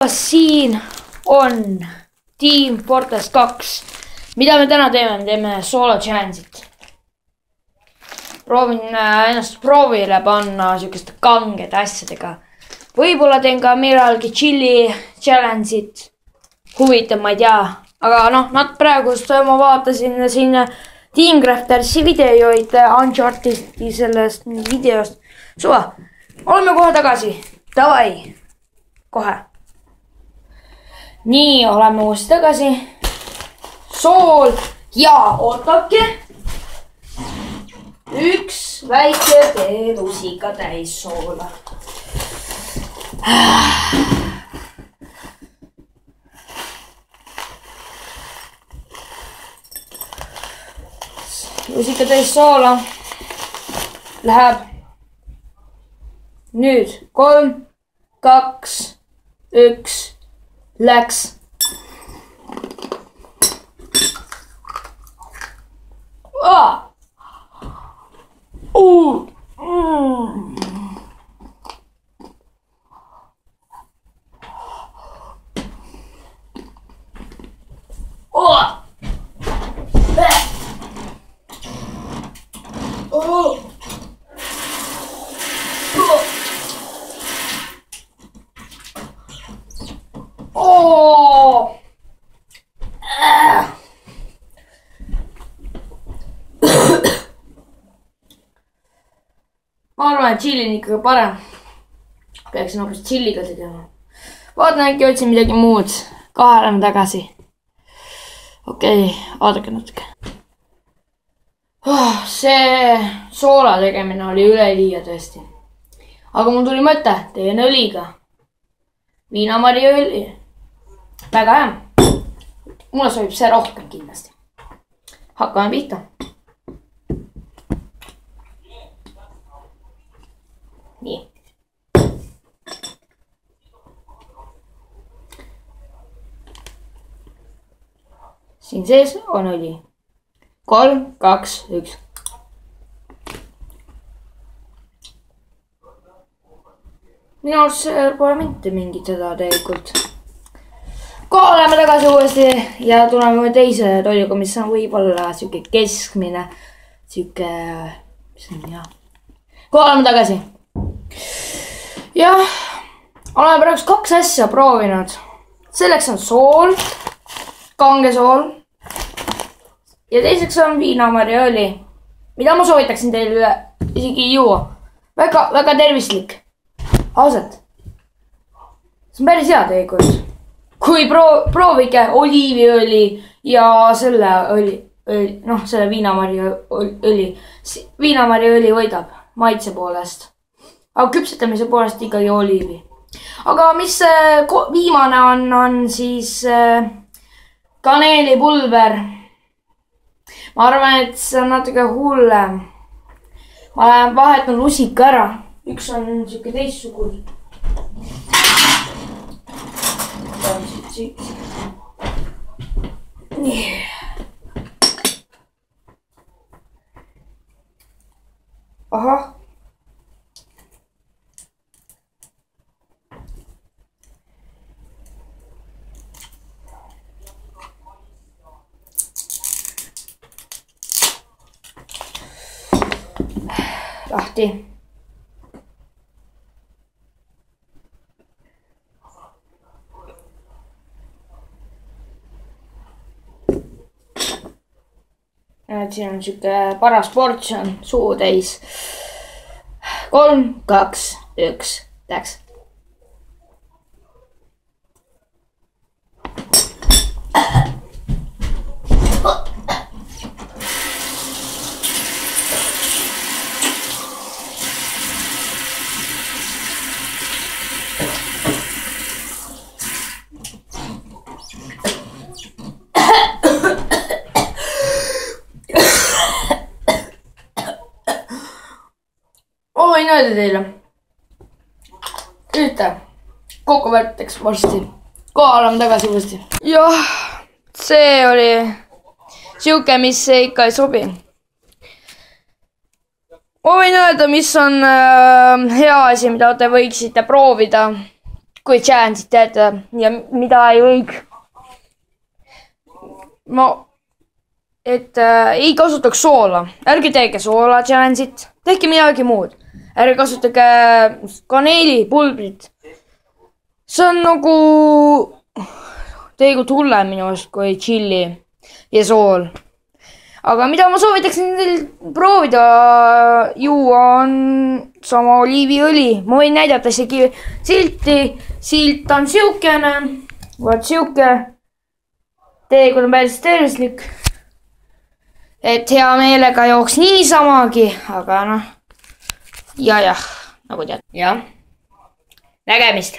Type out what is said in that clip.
siin on Team Fortress 2. Mida me täna teeme? Me teeme solo challenge'it. Proovin ennast proovile panna sükeste kangede asjadega. Võib-olla teen ka millalgi chilli challenge'it. Huvitav, ma ei tea. Aga noh, nad praegust ma vaatasin siin Team Craftersi videoid Uncharted'i sellest videost. Suva, oleme kohe tagasi. Davai, kohe. Nii, oleme uuesti tagasi. Sool ja ootake. Üks väike teelusika täis soola. Lusika täis soola. Läheb. Nüüd 3, 2, 1, läks. Ma arvan, et chili on ikkagi parem. Peaksin hoopis chilliga tegema. Vaatan, äkki otsin midagi muud. Kohe oleme tagasi. Okei, oodake natuke. See soola tegemine oli üleliia tõesti. Aga mul tuli mõte, teen õliga. Viinamarja õli. Väga hea. Mulle sobib see rohkem kindlasti. Hakkame pihta. Nii. Siin sees on õli. 3, 2, 1. Minu arust pole mitte mingit seda tegelikult. Kohe oleme tagasi uuesti ja tuleme teise toiduga, mis on võib-olla siuke keskmine. Siuke, mis on hea. Kohe oleme tagasi. Jah, oleme praegu 2 asja proovinud. Selleks on sool, kange sool. Ja teiseks on viinamarja õli, mida ma soovitaksin teile isegi juua. Väga tervislik. Ausalt. See on päris hea tegelikult. Kui proovige oliiviõli ja selle õli, noh, selle viinamarja õli. Viinamarja õli võidab maitse poolest. Aga küpsetamise poolest ikkagi oliivi. Aga mis viimane on siis kaneelipulver. Ma arvan, et see on natuke hullem. Ma olen vahetanud lusika ära. Üks on siuke teistsugune. Nii. Ahah. Lahti. Siin on siuke paras portsjon suu täis. 3, 2, 1, läks. Ma võin öelda teile ühte kokkuvõtteks varsti. Kohe oleme tagasi uuesti. Jah, see oli siuke, mis ikka ei sobi. Ma võin öelda, mis on hea asi, mida te võiksite proovida. kui challenge'id teete ja mida ei võik. Ei kasutaks soola. Ärge teege soola challenge'it. Tehke midagi muud. Ärge kasutage kaneelipulbrit. See on nagu tegelikult hullem minu arust kui chili ja sool. Aga mida ma soovitaksin teil proovida juua on sama oliiviõli. Ma võin näidata isegi silti. Silt on siukene. Vaat siuke. Tegelikult on päris tervislik. Et hea meelega jooks niisamagi. Aga noh. Ja, nagu tead. Jah. Nägemist.